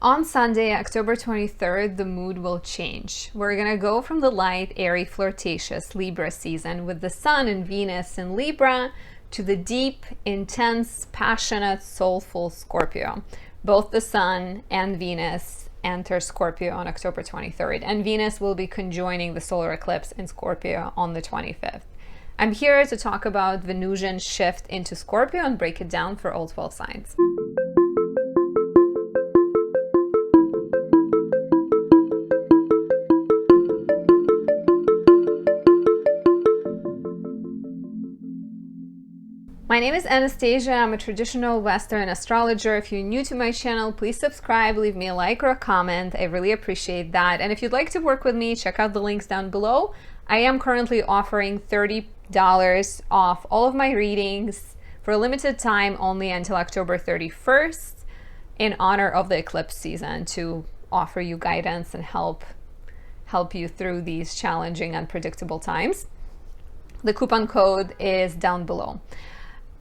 On Sunday, October 23rd, the mood will change. We're going to go from the light, airy, flirtatious Libra season with the Sun and Venus in Libra to the deep, intense, passionate, soulful Scorpio. Both the Sun and Venus enter Scorpio on October 23rd, and Venus will be conjoining the solar eclipse in Scorpio on the 25th. I'm here to talk about Venusian shift into Scorpio and break it down for all 12 signs. My name is Anastasia. I'm a traditional Western astrologer. If you're new to my channel, please subscribe, leave me a like or a comment. I really appreciate that. And if you'd like to work with me, check out the links down below. I am currently offering $30 off all of my readings for a limited time, only until October 31st, in honor of the eclipse season, to offer you guidance and help you through these challenging, unpredictable times. The coupon code is down below.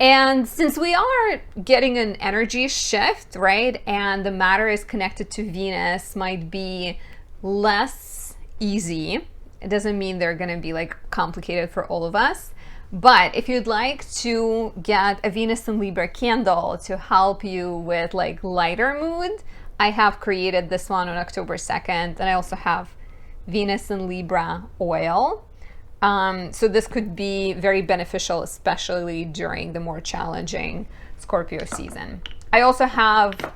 And since we are getting an energy shift, right, and the matter is connected to Venus, might be less easy. It doesn't mean they're going to be like complicated for all of us. But if you'd like to get a Venus and Libra candle to help you with like lighter mood, I have created this one on October 2nd. And I also have Venus and Libra oil. So this could be very beneficial, especially during the more challenging Scorpio season. I also have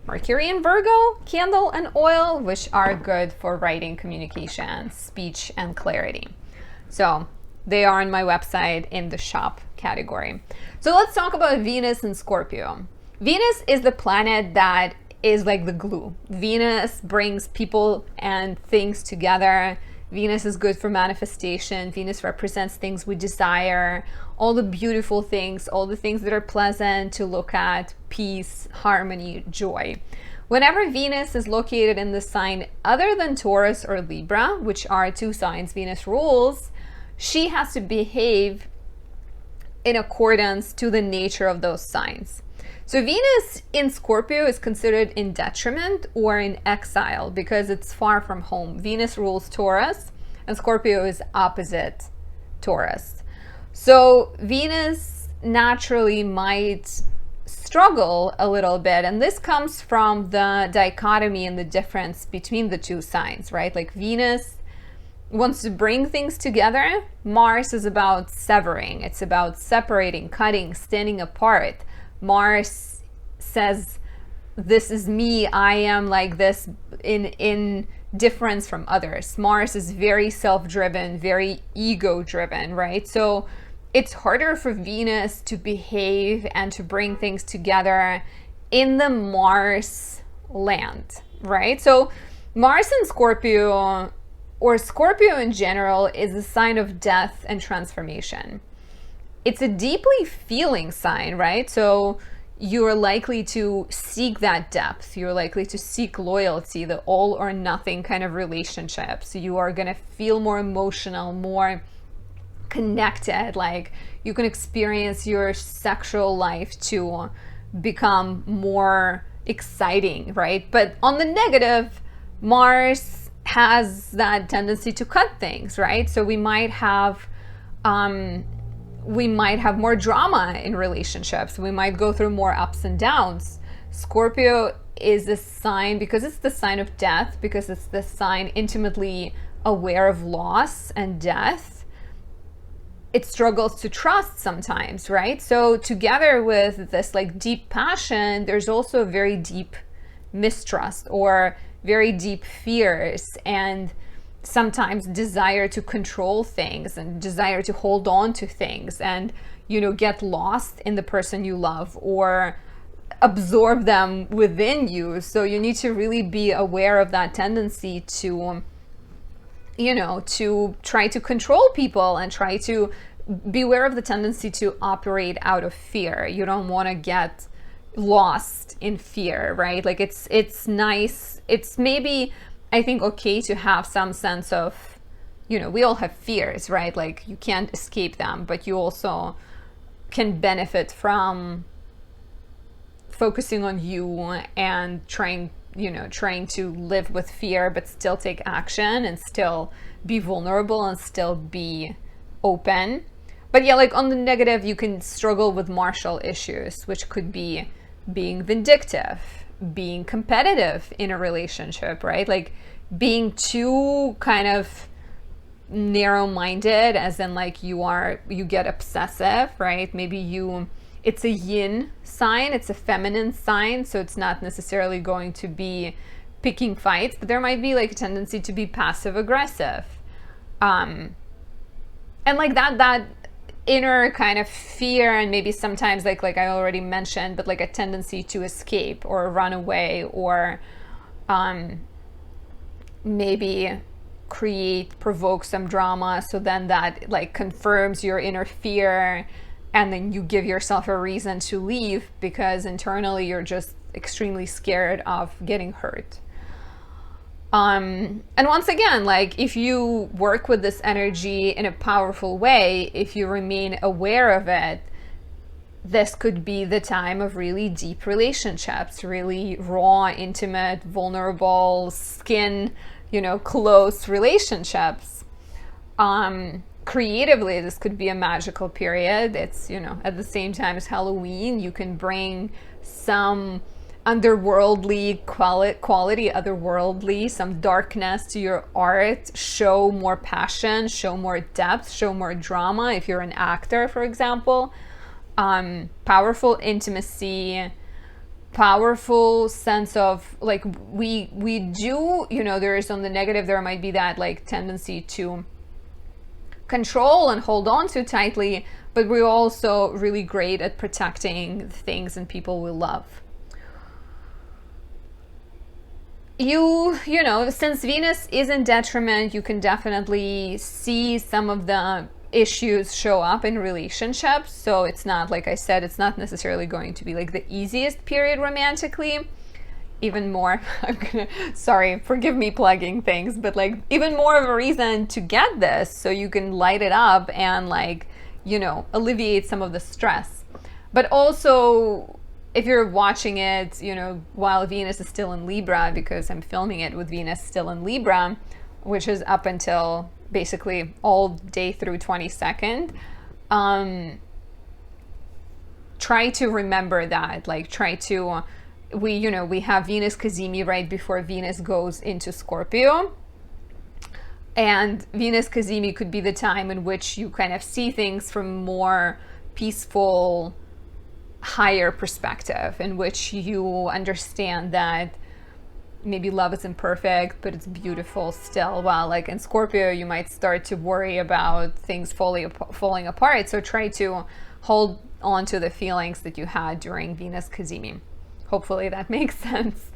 Mercury and Virgo candle and oil, which are good for writing, communication, speech, and clarity. So they are on my website in the shop category. So let's talk about Venus and Scorpio. Venus is the planet that is like the glue. Venus brings people and things together. Venus is good for manifestation. Venus represents things we desire, all the beautiful things, all the things that are pleasant to look at, peace, harmony, joy. Whenever Venus is located in the sign other than Taurus or Libra, which are two signs Venus rules, she has to behave in accordance to the nature of those signs. So Venus in Scorpio is considered in detriment or in exile because it's far from home. Venus rules Taurus and Scorpio is opposite Taurus. So Venus naturally might struggle a little bit, and this comes from the dichotomy and the difference between the two signs, right? Like Venus wants to bring things together. Mars is about severing. It's about separating, cutting, standing apart. Mars says, this is me, I am like this in difference from others. Mars is very self-driven, very ego-driven, right? So it's harder for Venus to behave and to bring things together in the Mars land, right? So Mars in Scorpio, or Scorpio in general, is a sign of death and transformation. It's a deeply feeling sign, right? So you're likely to seek that depth. You're likely to seek loyalty, the all or nothing kind of relationships. You are going to feel more emotional, more connected. Like you can experience your sexual life to become more exciting, right? But on the negative, Mars has that tendency to cut things, right? So we might have more drama in relationships. We might go through more ups and downs. Scorpio is a sign, because it's the sign of death, because it's the sign intimately aware of loss and death, it struggles to trust sometimes, right? So together with this like deep passion, there's also very deep mistrust or very deep fears, and sometimes desire to control things and desire to hold on to things and, you know, get lost in the person you love or absorb them within you. So you need to really be aware of that tendency to, you know, to try to control people and try to be aware of the tendency to operate out of fear. You don't want to get lost in fear, right? Like it's nice. It's maybe, I think, okay to have some sense of, you know, we all have fears, right? Like you can't escape them, but you also can benefit from focusing on you and trying you know, trying to live with fear but still take action and still be vulnerable and still be open. But yeah, like on the negative, you can struggle with martial issues, which could be being vindictive, being competitive in a relationship, right? Like being too kind of narrow-minded, as in like you get obsessive, right? Maybe it's a yin sign, it's a feminine sign, so it's not necessarily going to be picking fights, but there might be like a tendency to be passive aggressive, and like that inner kind of fear, and maybe sometimes like I already mentioned, but like a tendency to escape or run away, or maybe provoke some drama, so then that like confirms your inner fear, and then you give yourself a reason to leave because internally you're just extremely scared of getting hurt. And once again, like if you work with this energy in a powerful way, if you remain aware of it, this could be the time of really deep relationships, really raw, intimate, vulnerable, skin, you know, close relationships. Creatively, this could be a magical period. It's, you know, at the same time as Halloween, you can bring some underworldly quality, otherworldly, some darkness to your art, show more passion, show more depth, show more drama if you're an actor, for example. Powerful intimacy, powerful sense of like we do, you know, there is on the negative, there might be that like tendency to control and hold on too tightly, but we're also really great at protecting things and people we love. You know, since Venus is in detriment, you can definitely see some of the issues show up in relationships. So it's not, like I said, it's not necessarily going to be like the easiest period romantically. Even more, sorry, forgive me plugging things, but like even more of a reason to get this, so you can light it up and like, you know, alleviate some of the stress. But also, if you're watching it, you know, while Venus is still in Libra, because I'm filming it with Venus still in Libra, which is up until basically all day through 22nd, try to remember that, like try to, we have Venus Cazimi right before Venus goes into Scorpio. And Venus Cazimi could be the time in which you kind of see things from more peaceful, higher perspective, in which you understand that maybe love isn't perfect, but it's beautiful still. While like in Scorpio, you might start to worry about things falling apart. So try to hold on to the feelings that you had during Venus Cazimi. Hopefully that makes sense.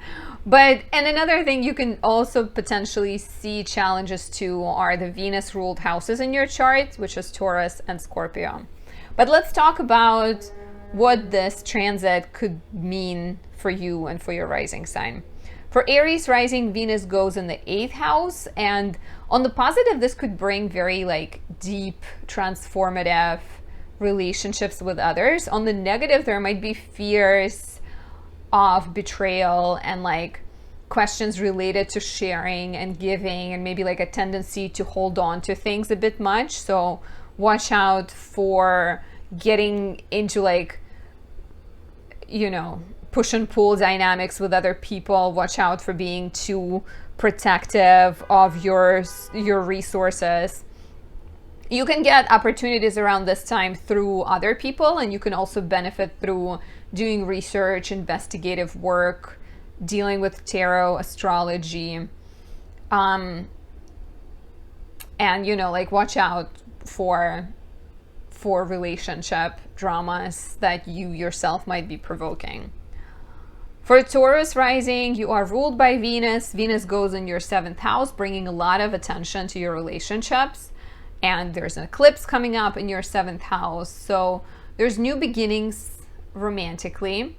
And another thing you can also potentially see challenges to are the Venus ruled houses in your chart, which is Taurus and Scorpio. But let's talk about what this transit could mean for you and for your rising sign. For Aries rising, Venus goes in the 8th house, and on the positive, this could bring very like deep, transformative relationships with others. On the negative, there might be fears of betrayal and like questions related to sharing and giving, and maybe like a tendency to hold on to things a bit much. So watch out for getting into like, you know, push and pull dynamics with other people. Watch out for being too protective of your resources. You can get opportunities around this time through other people, and you can also benefit through doing research, investigative work, dealing with tarot, astrology, and you know, like watch out for relationship dramas that you yourself might be provoking. For Taurus rising, you are ruled by Venus. Venus goes in your 7th house, bringing a lot of attention to your relationships. And there's an eclipse coming up in your 7th house. So there's new beginnings romantically.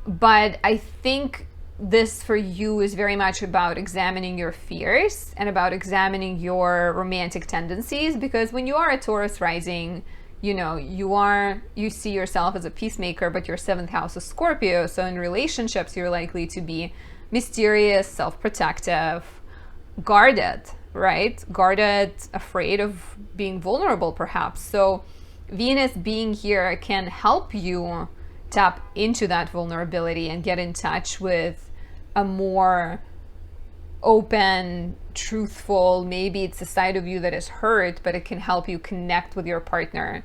But I think this for you is very much about examining your fears and about examining your romantic tendencies, because when you are a Taurus rising, you know, you see yourself as a peacemaker, but your seventh house is Scorpio. So in relationships, you're likely to be mysterious, self-protective, guarded, right? Guarded, afraid of being vulnerable, perhaps. So Venus being here can help you tap into that vulnerability and get in touch with a more open, truthful, maybe it's a side of you that is hurt, but it can help you connect with your partner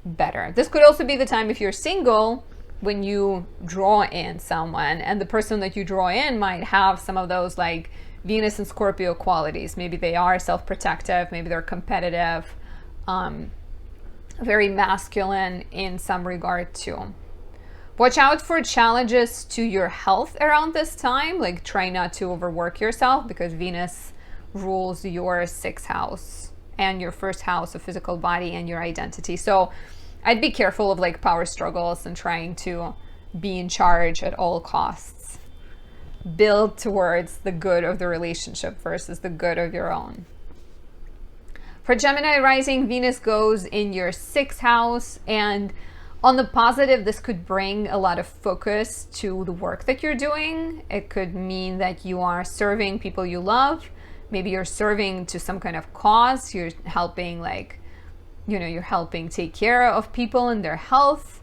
better. This could also be the time, if you're single, when you draw in someone, and the person that you draw in might have some of those like Venus and Scorpio qualities. Maybe they are self-protective, maybe they're competitive, very masculine in some regard too. Watch out for challenges to your health around this time. Like, try not to overwork yourself, because Venus rules your sixth house and your first house of physical body and your identity. So I'd be careful of like power struggles and trying to be in charge at all costs. Build towards the good of the relationship versus the good of your own. For Gemini rising, Venus goes in your sixth house, and on the positive, this could bring a lot of focus to the work that you're doing. It could mean that you are serving people you love. Maybe you're serving to some kind of cause. You're helping, like, you know, you're helping take care of people and their health.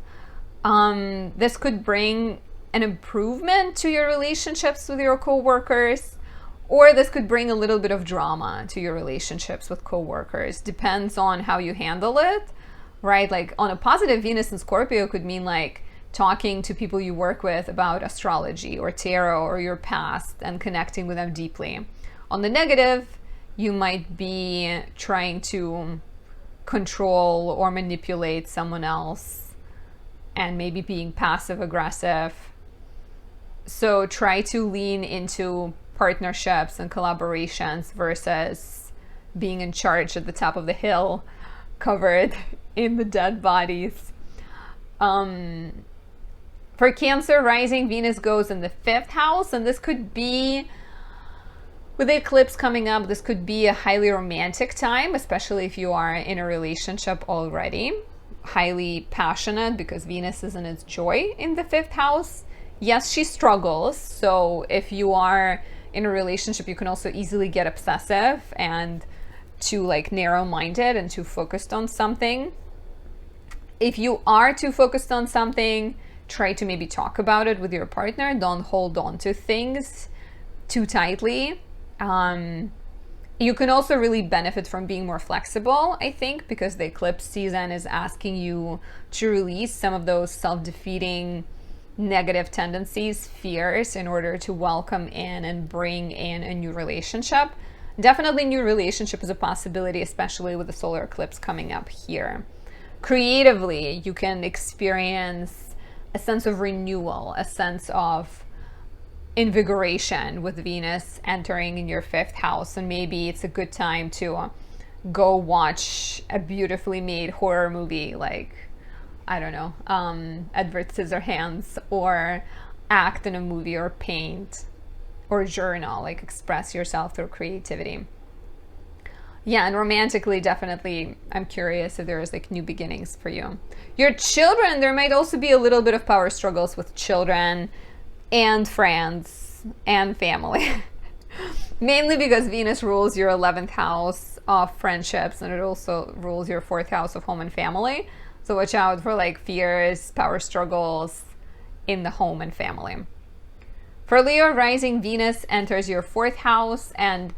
This could bring an improvement to your relationships with your coworkers, or this could bring a little bit of drama to your relationships with coworkers. Depends on how you handle it. Right? Like, on a positive, Venus and Scorpio could mean like talking to people you work with about astrology or tarot or your past and connecting with them deeply. On the negative, you might be trying to control or manipulate someone else and maybe being passive aggressive. So try to lean into partnerships and collaborations versus being in charge at the top of the hill, covered in the dead bodies. For Cancer rising, Venus goes in the fifth house, and this could be, with the eclipse coming up, this could be a highly romantic time, especially if you are in a relationship already. Highly passionate, because Venus is in its joy in the fifth house. Yes, she struggles. So if you are in a relationship, you can also easily get obsessive and too like narrow-minded and too focused on something. If you are too focused on something, try to maybe talk about it with your partner. Don't hold on to things too tightly. You can also really benefit from being more flexible, I think, because the eclipse season is asking you to release some of those self-defeating negative tendencies, fears, in order to welcome in and bring in a new relationship. Definitely new relationship is a possibility, especially with the solar eclipse coming up here. Creatively, you can experience a sense of renewal, a sense of invigoration with Venus entering in your fifth house. And maybe it's a good time to go watch a beautifully made horror movie, like, I don't know, Edward Scissorhands, or act in a movie, or paint, or journal, like express yourself through creativity. Yeah, and romantically, definitely, I'm curious if there's like new beginnings for you. Your children, there might also be a little bit of power struggles with children and friends and family. Mainly because Venus rules your 11th house of friendships, and it also rules your 4th house of home and family. So watch out for like fears, power struggles in the home and family. For Leo rising, Venus enters your 4th house, and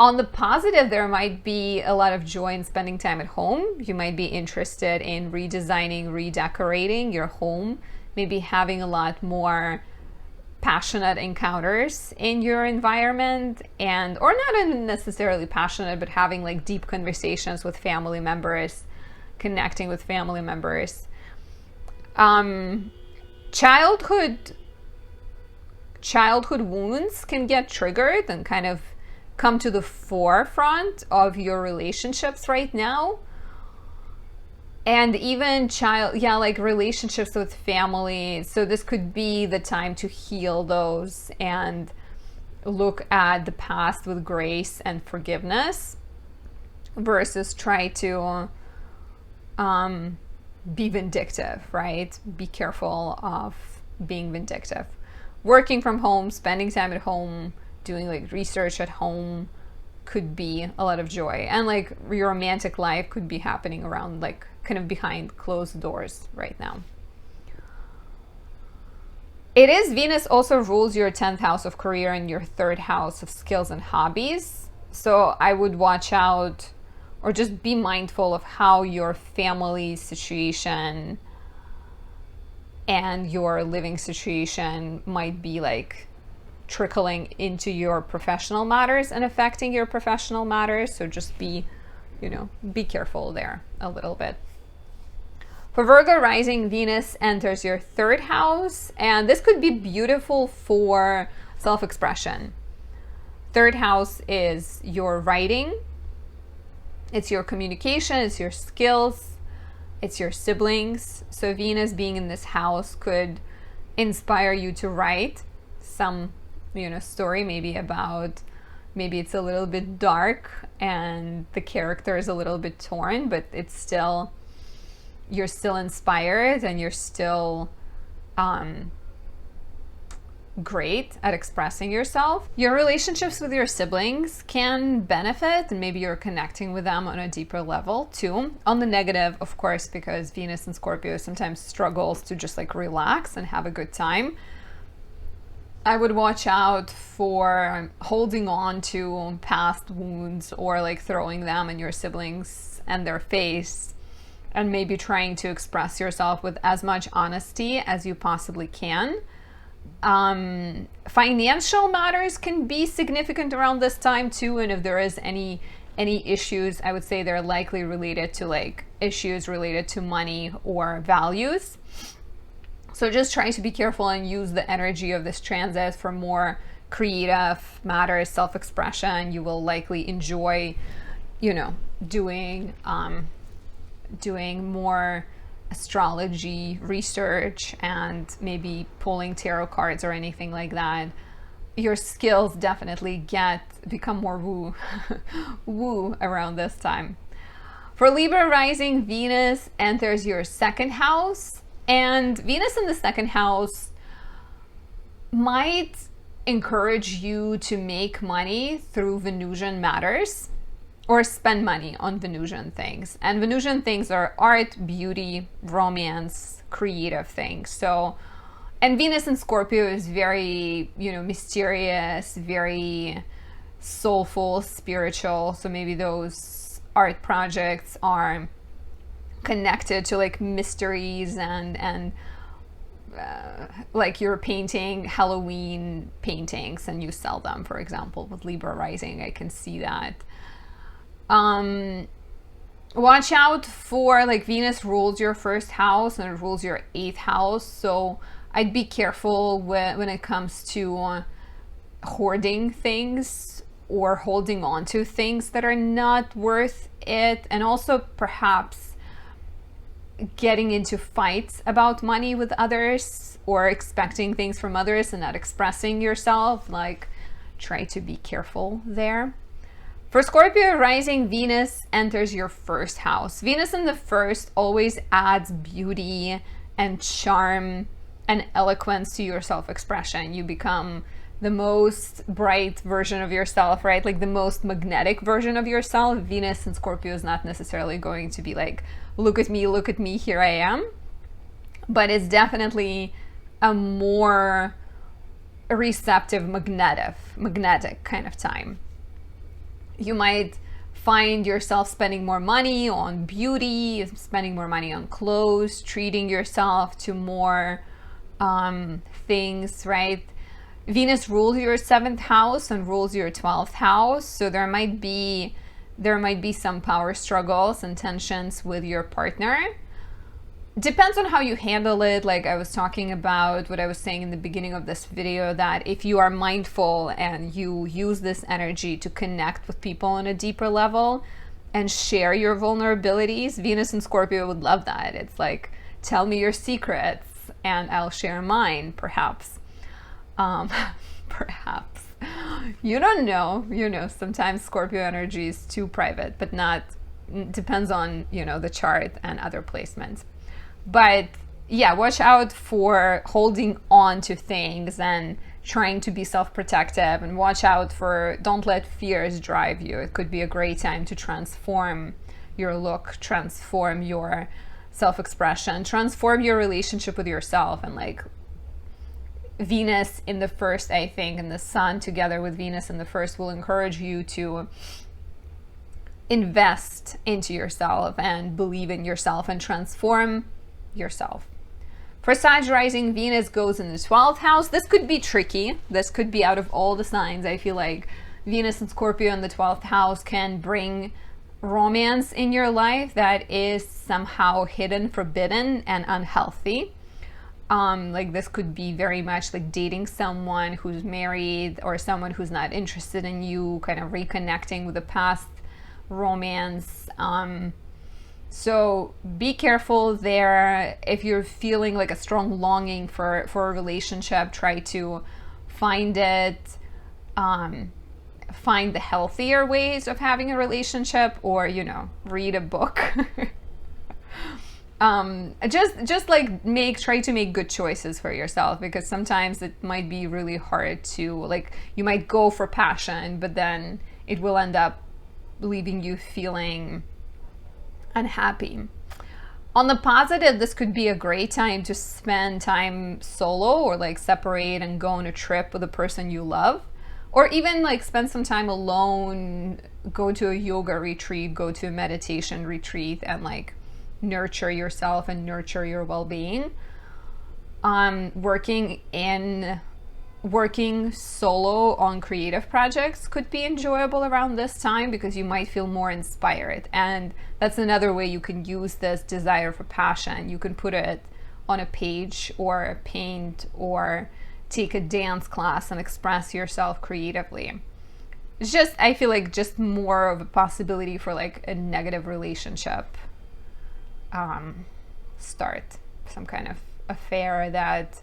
on the positive, there might be a lot of joy in spending time at home. You might be interested in redesigning, redecorating your home, maybe having a lot more passionate encounters in your environment, and or not necessarily passionate, but having like deep conversations with family members, connecting with family members. Childhood wounds can get triggered and kind of come to the forefront of your relationships right now. And even like relationships with family. So this could be the time to heal those and look at the past with grace and forgiveness, versus try to be vindictive, right? Be careful of being vindictive. Working from home, spending time at home, doing like research at home could be a lot of joy. And like your romantic life could be happening around like kind of behind closed doors right now. It is Venus also rules your 10th house of career and your 3rd house of skills and hobbies. So I would watch out or just be mindful of how your family situation and your living situation might be like trickling into your professional matters and affecting your professional matters. So just be, be careful there a little bit. For Virgo rising, Venus enters your 3rd house, and this could be beautiful for self-expression. 3rd house is your writing, it's your communication, it's your skills, it's your siblings. So Venus being in this house could inspire you to write some, story, maybe it's a little bit dark and the character is a little bit torn, but you're still inspired and you're still great at expressing yourself. Your relationships with your siblings can benefit, and maybe you're connecting with them on a deeper level too. On the negative, of course, because Venus in Scorpio sometimes struggles to just like relax and have a good time. I would watch out for holding on to past wounds or like throwing them in your siblings and their face, and maybe trying to express yourself with as much honesty as you possibly can. Financial matters can be significant around this time too, and if there is any issues, I would say they're likely related to like issues related to money or values. So just try to be careful and use the energy of this transit for more creative matters, self-expression. You will likely enjoy, doing more astrology research and maybe pulling tarot cards or anything like that. Your skills definitely become more woo around this time. For Libra rising, Venus enters your 2nd house, and Venus in the 2nd house might encourage you to make money through Venusian matters or spend money on Venusian things. And Venusian things are art, beauty, romance, creative things. So, and Venus in Scorpio is very, mysterious, very soulful, spiritual. So maybe those art projects are connected to like mysteries and like you're painting Halloween paintings and you sell them, for example, with Libra rising. I can see that. Watch out for like Venus rules your 1st house and it rules your 8th house. So I'd be careful when it comes to hoarding things or holding on to things that are not worth it. And also perhaps getting into fights about money with others or expecting things from others and not expressing yourself. Like, try to be careful there. For Scorpio rising, Venus enters your 1st house. Venus in the 1st always adds beauty and charm and eloquence to your self-expression. You become the most bright version of yourself, right? Like the most magnetic version of yourself. Venus in Scorpio is not necessarily going to be like, look at me, here I am. But it's definitely a more receptive, magnetic kind of time. You might find yourself spending more money on beauty, spending more money on clothes, treating yourself to more things, right? Venus rules your 7th house and rules your 12th house. So there might be some power struggles and tensions with your partner. Depends on how you handle it. Like I was talking about what I was saying in the beginning of this video, that if you are mindful and you use this energy to connect with people on a deeper level and share your vulnerabilities, Venus and Scorpio would love that. It's like, tell me your secrets and I'll share mine, perhaps. Perhaps. You don't know, sometimes Scorpio energy is too private, but not depends on, you know, the chart and other placements. But yeah, watch out for holding on to things and trying to be self-protective, and watch out for, don't let fears drive you. It could be a great time to transform your look, transform your self-expression, transform your relationship with yourself. And like Venus in the first, I think, and the Sun together with Venus in the first will encourage you to invest into yourself and believe in yourself and transform yourself. For Sag rising, Venus goes in the 12th house. This could be tricky. This could be out of all the signs. I feel like Venus and Scorpio in the 12th house can bring romance in your life that is somehow hidden, forbidden, and unhealthy. Like this could be very much like dating someone who's married or someone who's not interested in you, kind of reconnecting with a past romance. So be careful there. If you're feeling like a strong longing for a relationship, try to find it, find the healthier ways of having a relationship, or, you know, read a book. Just like try to make good choices for yourself, because sometimes it might be really hard to, like, you might go for passion, but then it will end up leaving you feeling unhappy. On the positive, this could be a great time to spend time solo, or like separate and go on a trip with a person you love, or even like spend some time alone, go to a yoga retreat, go to a meditation retreat, and like nurture yourself and nurture your well-being. Working solo on creative projects could be enjoyable around this time, because you might feel more inspired. And that's another way you can use this desire for passion. You can put it on a page, or paint, or take a dance class and express yourself creatively. It's just, I feel like, just more of a possibility for like a negative relationship start, some kind of affair that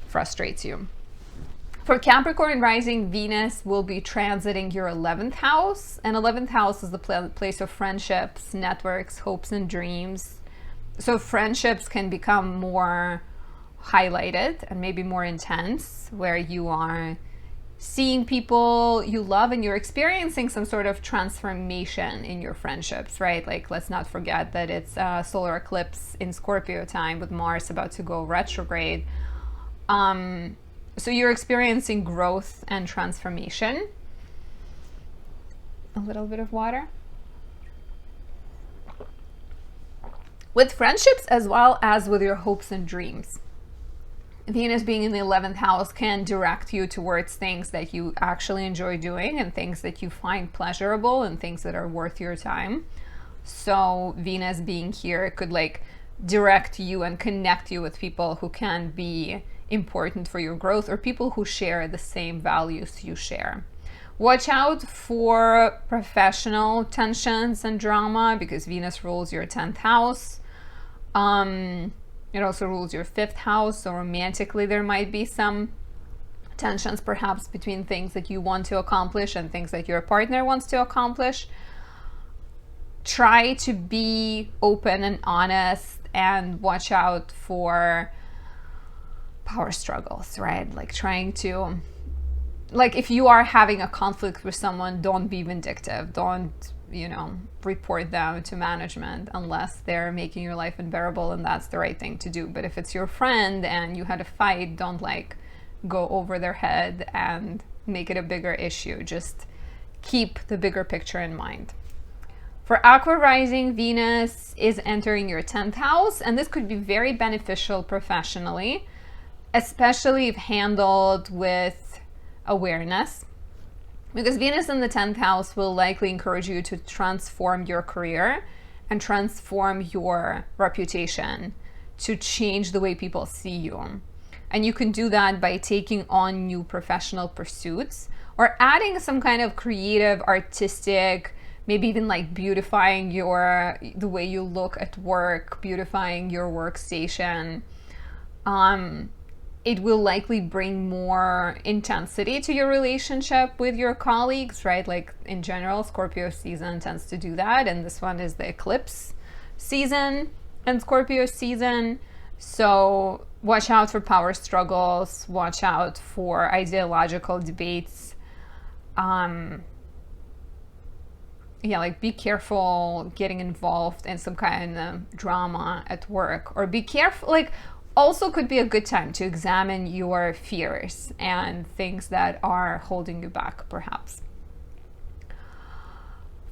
frustrates you. For Capricorn rising, Venus will be transiting your 11th house, and 11th house is the place of friendships, networks, hopes, and dreams. So friendships can become more highlighted and maybe more intense, where you are seeing people you love and you're experiencing some sort of transformation in your friendships, right? Like, let's not forget that it's a solar eclipse in Scorpio time, with Mars about to go retrograde. So you're experiencing growth and transformation. A little bit of water. With friendships as well as with your hopes and dreams. Venus being in the 11th house can direct you towards things that you actually enjoy doing, and things that you find pleasurable, and things that are worth your time. So Venus being here could like direct you and connect you with people who can be important for your growth, or people who share the same values you share. Watch out for professional tensions and drama, because Venus rules your 10th house. It also rules your 5th house, so romantically there might be some tensions perhaps between things that you want to accomplish and things that your partner wants to accomplish. Try to be open and honest, and watch out for power struggles, right? Like trying to, like, if you are having a conflict with someone, don't be vindictive. Don't, you know, report them to management unless they're making your life unbearable, and that's the right thing to do. But if it's your friend and you had a fight, don't like go over their head and make it a bigger issue. Just keep the bigger picture in mind. For Aqua rising, Venus is entering your 10th house, and this could be very beneficial professionally, especially if handled with awareness, because Venus in the 10th house will likely encourage you to transform your career and transform your reputation, to change the way people see you. And you can do that by taking on new professional pursuits, or adding some kind of creative, artistic, maybe even like beautifying the way you look at work, beautifying your workstation. it will likely bring more intensity to your relationship with your colleagues, right? Like in general, Scorpio season tends to do that. And this one is the eclipse season and Scorpio season. So watch out for power struggles, watch out for ideological debates. Yeah, like be careful getting involved in some kind of drama at work, or be careful, like also could be a good time to examine your fears and things that are holding you back, perhaps.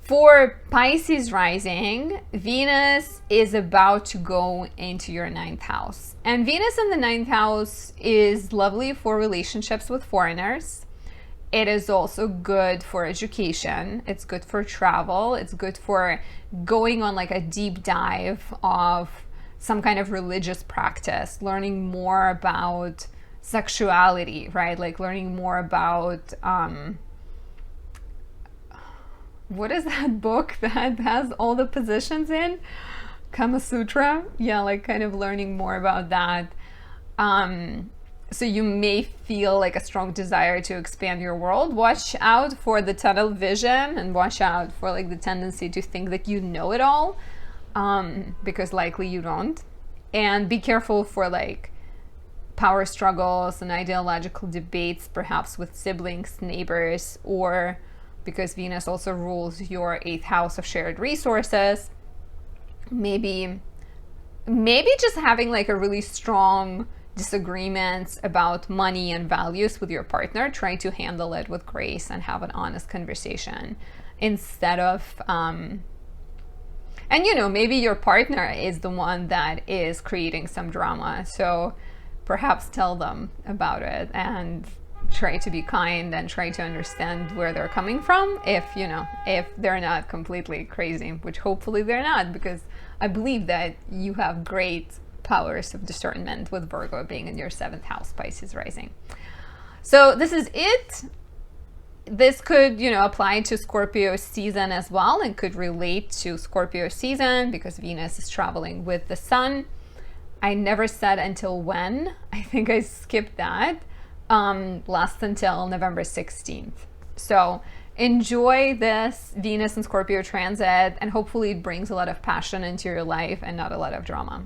For Pisces rising, Venus is about to go into your 9th house. And Venus in the 9th house is lovely for relationships with foreigners. It is also good for education. It's good for travel. It's good for going on like a deep dive of some kind of religious practice, learning more about sexuality, right? Like learning more about, what is that book that has all the positions in? Kama Sutra? Yeah, like kind of learning more about that. So you may feel like a strong desire to expand your world. Watch out for the tunnel vision, and watch out for like the tendency to think that you know it all. Because likely you don't. And be careful for like power struggles and ideological debates, perhaps with siblings, neighbors, or because Venus also rules your 8th house of shared resources, maybe just having like a really strong disagreements about money and values with your partner. Try to handle it with grace and have an honest conversation instead of and maybe your partner is the one that is creating some drama, so perhaps tell them about it and try to be kind and try to understand where they're coming from, if they're not completely crazy, which hopefully they're not, because I believe that you have great powers of discernment with Virgo being in your 7th house, Pisces rising. So this is it. This could, apply to Scorpio season as well, and could relate to Scorpio season because Venus is traveling with the sun. I never said until when. I think I skipped that. Lasts until November 16th. So enjoy this Venus and Scorpio transit, and hopefully it brings a lot of passion into your life and not a lot of drama.